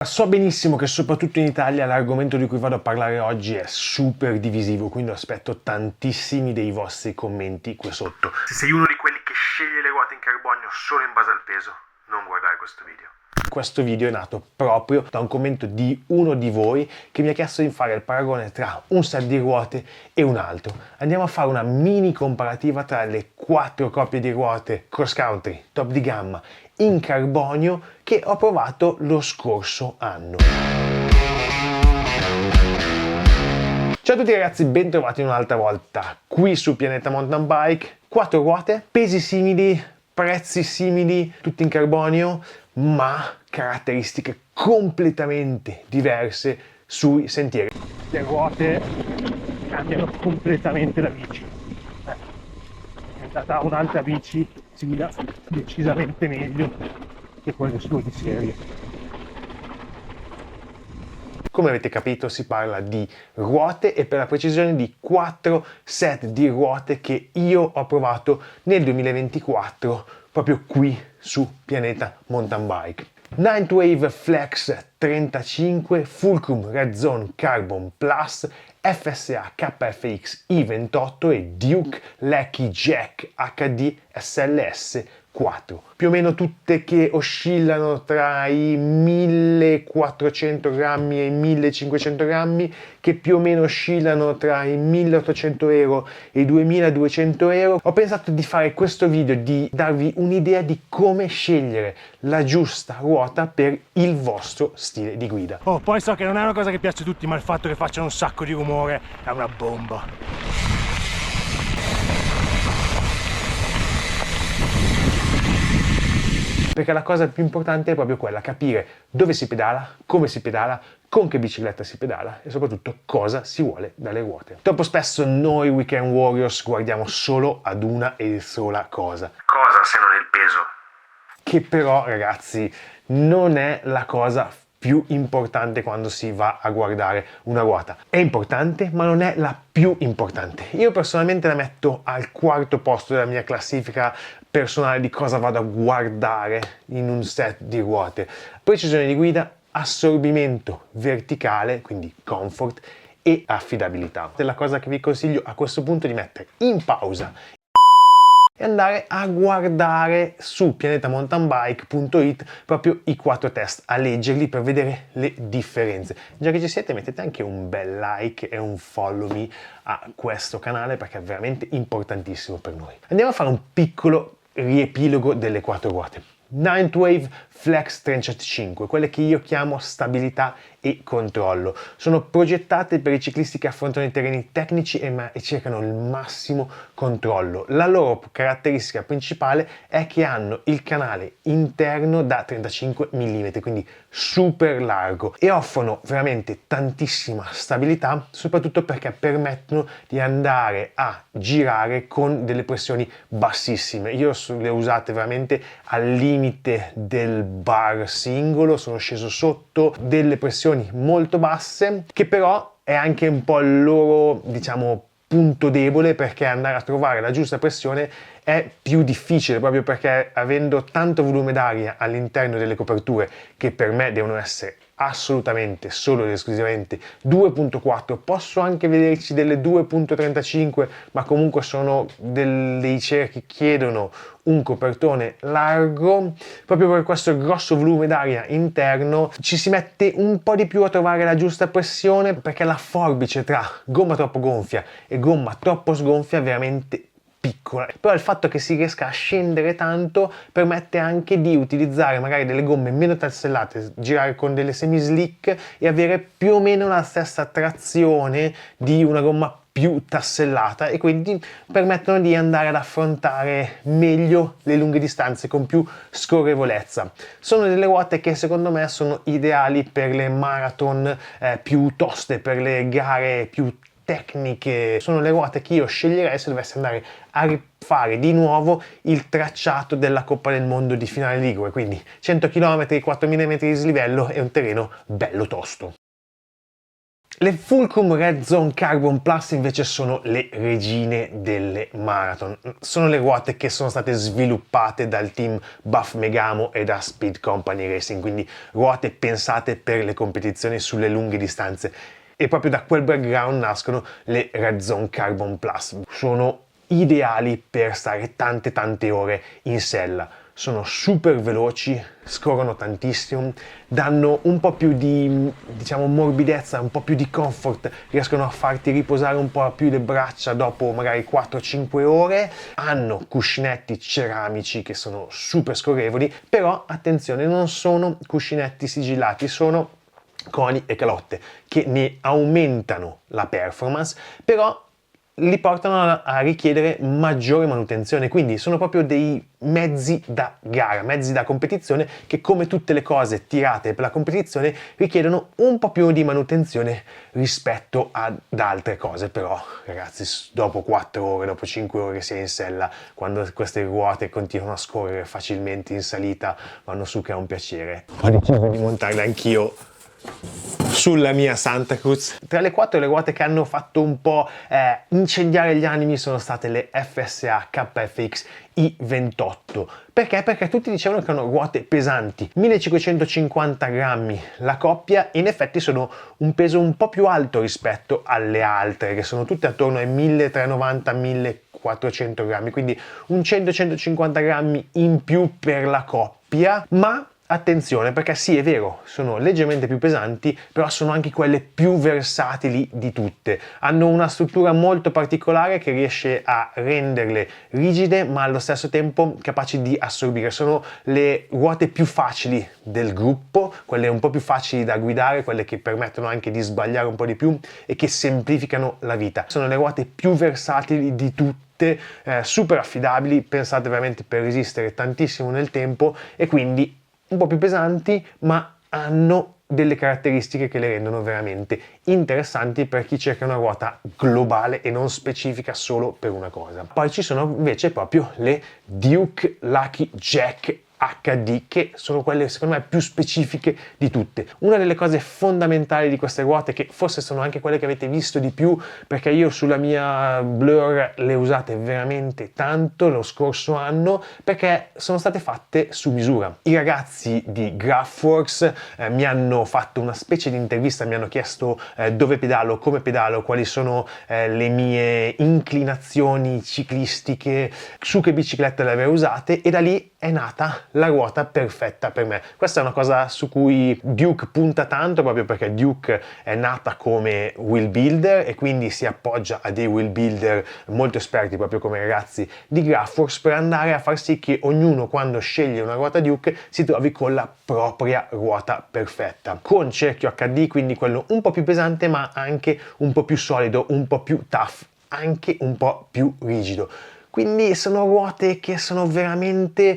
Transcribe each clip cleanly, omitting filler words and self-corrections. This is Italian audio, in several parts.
So benissimo che soprattutto in Italia l'argomento di cui vado a parlare oggi è super divisivo, quindi aspetto tantissimi dei vostri commenti qui sotto. Se sei uno di quelli che sceglie le ruote in carbonio solo in base al peso, non guardare questo video. Questo video è nato proprio da un commento di uno di voi che mi ha chiesto di fare il paragone tra un set di ruote e un altro. Andiamo a fare una mini comparativa tra le 4 coppie di ruote cross country top di gamma in carbonio che ho provato lo scorso anno. Ciao a tutti ragazzi, bentrovati un'altra volta qui su Pianeta Mountain Bike. 4 ruote, pesi simili, prezzi simili, tutti in carbonio, ma caratteristiche completamente diverse sui sentieri. Le ruote cambiano completamente la bici. È diventata un'altra bici, si guida decisamente meglio che quelle sue di serie. Come avete capito si parla di ruote e per la precisione di 4 set di ruote che io ho provato nel 2024 proprio qui su Pianeta Mountain Bike. Nightwave Flex 35 Fulcrum Red Zone Carbon Plus FSA KFX i28 e Duke Lecky Jack HD SLS 4, più o meno tutte che oscillano tra i 1400 grammi e i 1500 grammi, che più o meno oscillano tra i 1800 euro e i 2200 euro. Ho pensato di fare questo video, di darvi un'idea di come scegliere la giusta ruota per il vostro stile di guida. Oh, poi so che non è una cosa che piace a tutti, ma il fatto che facciano un sacco di rumore è una bomba. Perché la cosa più importante è proprio quella, capire dove si pedala, come si pedala, con che bicicletta si pedala e soprattutto cosa si vuole dalle ruote. Troppo spesso noi weekend warriors guardiamo solo ad una e sola cosa. Cosa se non è il peso? Che però, ragazzi, non è la cosa più importante quando si va a guardare una ruota. È importante, ma non è la più importante. Io personalmente la metto al quarto posto della mia classifica personale di cosa vado a guardare in un set di ruote. Precisione di guida, assorbimento verticale, quindi comfort, e affidabilità. La cosa che vi consiglio a questo punto è di mettere in pausa e andare a guardare su pianetamountainbike.it proprio i 4 test, a leggerli per vedere le differenze. Già che ci siete, mettete anche un bel like e un follow me a questo canale perché è veramente importantissimo per noi. Andiamo a fare un piccolo riepilogo delle 4 ruote. Nightwave Flex 35, quelle che io chiamo stabilità e controllo. Sono progettate per i ciclisti che affrontano i terreni tecnici e cercano il massimo controllo. La loro caratteristica principale è che hanno il canale interno da 35 mm, quindi super largo, e offrono veramente tantissima stabilità, soprattutto perché permettono di andare a girare con delle pressioni bassissime. Io le ho usate veramente al limite del bar singolo, sono sceso sotto delle pressioni molto basse, che però è anche un po' il loro, diciamo, punto debole, perché andare a trovare la giusta pressione è più difficile, proprio perché avendo tanto volume d'aria all'interno delle coperture, che per me devono essere assolutamente solo ed esclusivamente 2.4, posso anche vederci delle 2.35, ma comunque sono dei cerchi che chiedono un copertone largo. Proprio per questo grosso volume d'aria interno ci si mette un po' di più a trovare la giusta pressione, perché la forbice tra gomma troppo gonfia e gomma troppo sgonfia è veramente piccola. Però il fatto che si riesca a scendere tanto permette anche di utilizzare magari delle gomme meno tassellate, girare con delle semi slick e avere più o meno la stessa trazione di una gomma più tassellata, e quindi permettono di andare ad affrontare meglio le lunghe distanze con più scorrevolezza. Sono delle ruote che secondo me sono ideali per le marathon più toste, per le gare più tecniche. Sono le ruote che io sceglierei se dovessi andare a rifare di nuovo il tracciato della Coppa del Mondo di Finale Ligure, quindi 100 km, 4000 metri di dislivello e un terreno bello tosto. Le Fulcrum Red Zone Carbon Plus invece sono le regine delle marathon. Sono le ruote che sono state sviluppate dal team Buff Megamo e da Speed Company Racing, quindi ruote pensate per le competizioni sulle lunghe distanze. E proprio da quel background nascono le Red Zone Carbon Plus. Sono ideali per stare tante ore in sella. Sono super veloci, scorrono tantissimo, danno un po' più di, diciamo, morbidezza, un po' più di comfort, riescono a farti riposare un po' più le braccia dopo magari 4-5 ore, hanno cuscinetti ceramici che sono super scorrevoli, però attenzione, non sono cuscinetti sigillati, sono coni e calotte che ne aumentano la performance, però li portano a richiedere maggiore manutenzione, quindi sono proprio dei mezzi da gara, mezzi da competizione che, come tutte le cose tirate per la competizione, richiedono un po' più di manutenzione rispetto ad altre cose. Però ragazzi, dopo 4 ore, dopo 5 ore che si è in sella, quando queste ruote continuano a scorrere facilmente in salita, vanno su che è un piacere. Ho deciso di montarle anch'io sulla mia Santa Cruz. Tra le 4 le ruote che hanno fatto un po' incendiare gli animi sono state le FSA KFX I28. Perché? Perché tutti dicevano che erano ruote pesanti, 1550 grammi la coppia, e in effetti sono un peso un po' più alto rispetto alle altre, che sono tutte attorno ai 1390-1400 grammi, quindi un 100-150 grammi in più per la coppia. Ma attenzione, perché sì, è vero, sono leggermente più pesanti, però sono anche quelle più versatili di tutte. Hanno una struttura molto particolare che riesce a renderle rigide, ma allo stesso tempo capaci di assorbire. Sono le ruote più facili del gruppo, quelle un po' più facili da guidare, quelle che permettono anche di sbagliare un po' di più e che semplificano la vita. Sono le ruote più versatili di tutte, super affidabili, pensate veramente per resistere tantissimo nel tempo, e quindi un po' più pesanti, ma hanno delle caratteristiche che le rendono veramente interessanti per chi cerca una ruota globale e non specifica solo per una cosa. Poi ci sono invece proprio le Duke Lucky Jack HD, che sono quelle secondo me più specifiche di tutte. Una delle cose fondamentali di queste ruote, che forse sono anche quelle che avete visto di più, perché io sulla mia Blur le ho usate veramente tanto lo scorso anno, perché sono state fatte su misura. I ragazzi di Graphworks mi hanno fatto una specie di intervista, mi hanno chiesto dove pedalo, come pedalo, quali sono le mie inclinazioni ciclistiche, su che bicicletta le avevo usate, e da lì è nata la ruota perfetta per me. Questa è una cosa su cui Duke punta tanto, proprio perché Duke è nata come wheel builder e quindi si appoggia a dei wheel builder molto esperti, proprio come i ragazzi di Graphworks, per andare a far sì che ognuno, quando sceglie una ruota Duke, si trovi con la propria ruota perfetta, con cerchio HD, quindi quello un po' più pesante ma anche un po' più solido, un po' più tough, anche un po' più rigido. Quindi sono ruote che sono veramente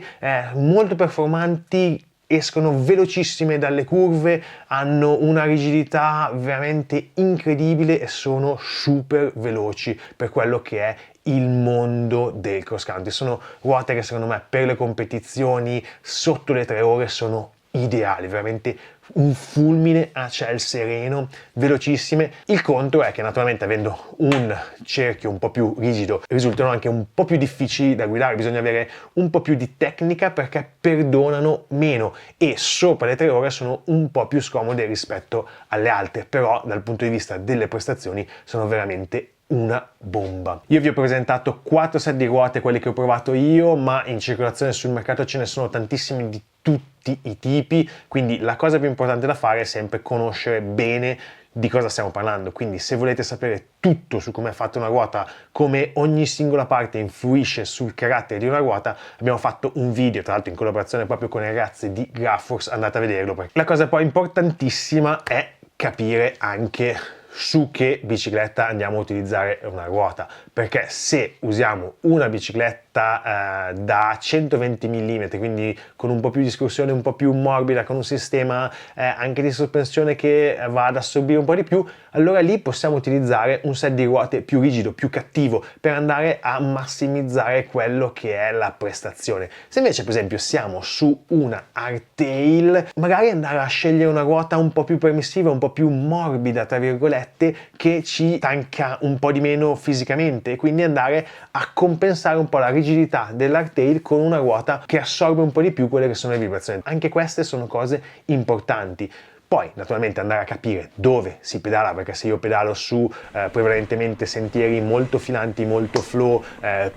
molto performanti, escono velocissime dalle curve, hanno una rigidità veramente incredibile e sono super veloci per quello che è il mondo del cross country. Sono ruote che secondo me per le competizioni sotto le 3 ore sono ideali, veramente un fulmine a ciel sereno, velocissime. Il contro è che naturalmente, avendo un cerchio un po' più rigido, risultano anche un po' più difficili da guidare, bisogna avere un po' più di tecnica perché perdonano meno, e sopra le 3 ore sono un po' più scomode rispetto alle altre, però dal punto di vista delle prestazioni sono veramente una bomba. Io vi ho presentato 4 set di ruote, quelle che ho provato io, ma in circolazione sul mercato ce ne sono tantissimi di tutti i tipi, quindi la cosa più importante da fare è sempre conoscere bene di cosa stiamo parlando. Quindi se volete sapere tutto su come è fatta una ruota, come ogni singola parte influisce sul carattere di una ruota, abbiamo fatto un video, tra l'altro in collaborazione proprio con i ragazzi di Graphworks, andate a vederlo. Perché la cosa poi importantissima è capire anche su che bicicletta andiamo a utilizzare una ruota, perché se usiamo una bicicletta da 120 mm, quindi con un po' più di escursione, un po' più morbida, con un sistema anche di sospensione che va ad assorbire un po' di più, allora lì possiamo utilizzare un set di ruote più rigido, più cattivo, per andare a massimizzare quello che è la prestazione. Se invece per esempio siamo su una hardtail, magari andare a scegliere una ruota un po' più permissiva, un po' più morbida tra virgolette, che ci stanca un po' di meno fisicamente, e quindi andare a compensare un po' la rigidità dell'hardtail con una ruota che assorbe un po' di più quelle che sono le vibrazioni. Anche queste sono cose importanti. Poi naturalmente andare a capire dove si pedala, perché se io pedalo su prevalentemente sentieri molto filanti, molto flow,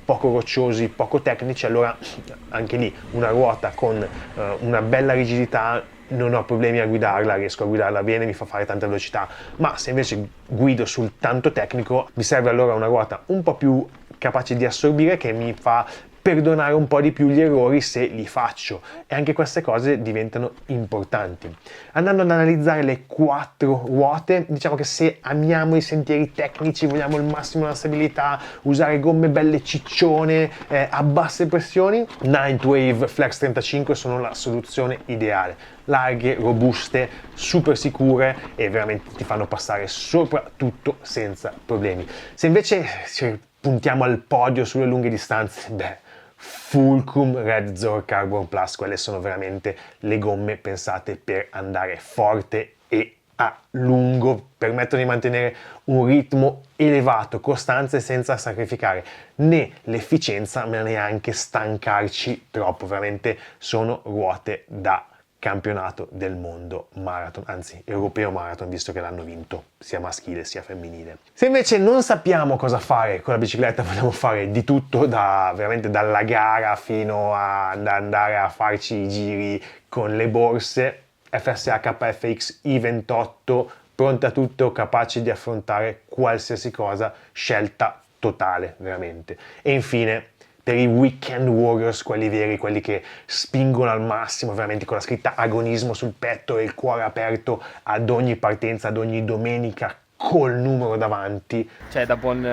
poco rocciosi, poco tecnici, allora anche lì una ruota con una bella rigidità non ho problemi a guidarla, riesco a guidarla bene, mi fa fare tanta velocità. Ma se invece guido sul tanto tecnico, mi serve allora una ruota un po' più capace di assorbire, che mi fa perdonare un po' di più gli errori se li faccio, e anche queste cose diventano importanti. Andando ad analizzare le 4 ruote, diciamo che se amiamo i sentieri tecnici, vogliamo il massimo della stabilità, usare gomme belle ciccione a basse pressioni, Night Wave Flex 35 sono la soluzione ideale. Larghe, robuste, super sicure e veramente ti fanno passare sopra tutto senza problemi. Se invece puntiamo al podio sulle lunghe distanze, beh, Fulcrum Red Zor Carbon Plus, quelle sono veramente le gomme pensate per andare forte e a lungo, permettono di mantenere un ritmo elevato, costanza, e senza sacrificare né l'efficienza ma neanche stancarci troppo. Veramente sono ruote da campionato del mondo marathon, anzi europeo marathon, visto che l'hanno vinto sia maschile sia femminile. Se invece non sappiamo cosa fare con la bicicletta, vogliamo fare di tutto, veramente dalla gara fino ad andare a farci i giri con le borse, FSA KFX I28, pronta a tutto, capace di affrontare qualsiasi cosa, scelta totale veramente. E infine per i weekend warriors, quelli veri, quelli che spingono al massimo, veramente con la scritta agonismo sul petto e il cuore aperto ad ogni partenza, ad ogni domenica, col numero davanti. Cioè, da buon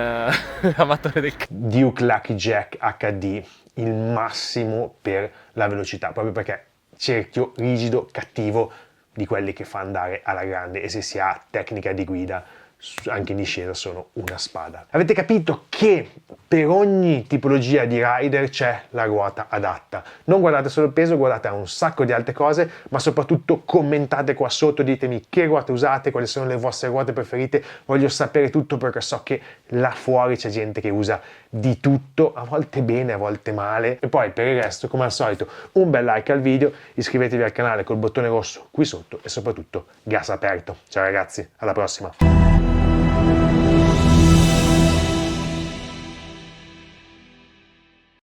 amatore del Duke Lucky Jack HD, il massimo per la velocità, proprio perché cerchio rigido, cattivo, di quelli che fa andare alla grande, e se si ha tecnica di guida anche in discesa sono una spada. Avete capito che per ogni tipologia di rider c'è la ruota adatta. Non guardate solo il peso, guardate a un sacco di altre cose, ma soprattutto commentate qua sotto, ditemi che ruote usate, quali sono le vostre ruote preferite. Voglio sapere tutto, perché so che là fuori c'è gente che usa di tutto, a volte bene, a volte male. E poi per il resto, come al solito, un bel like al video, iscrivetevi al canale col bottone rosso qui sotto e soprattutto gas aperto. Ciao ragazzi, alla prossima!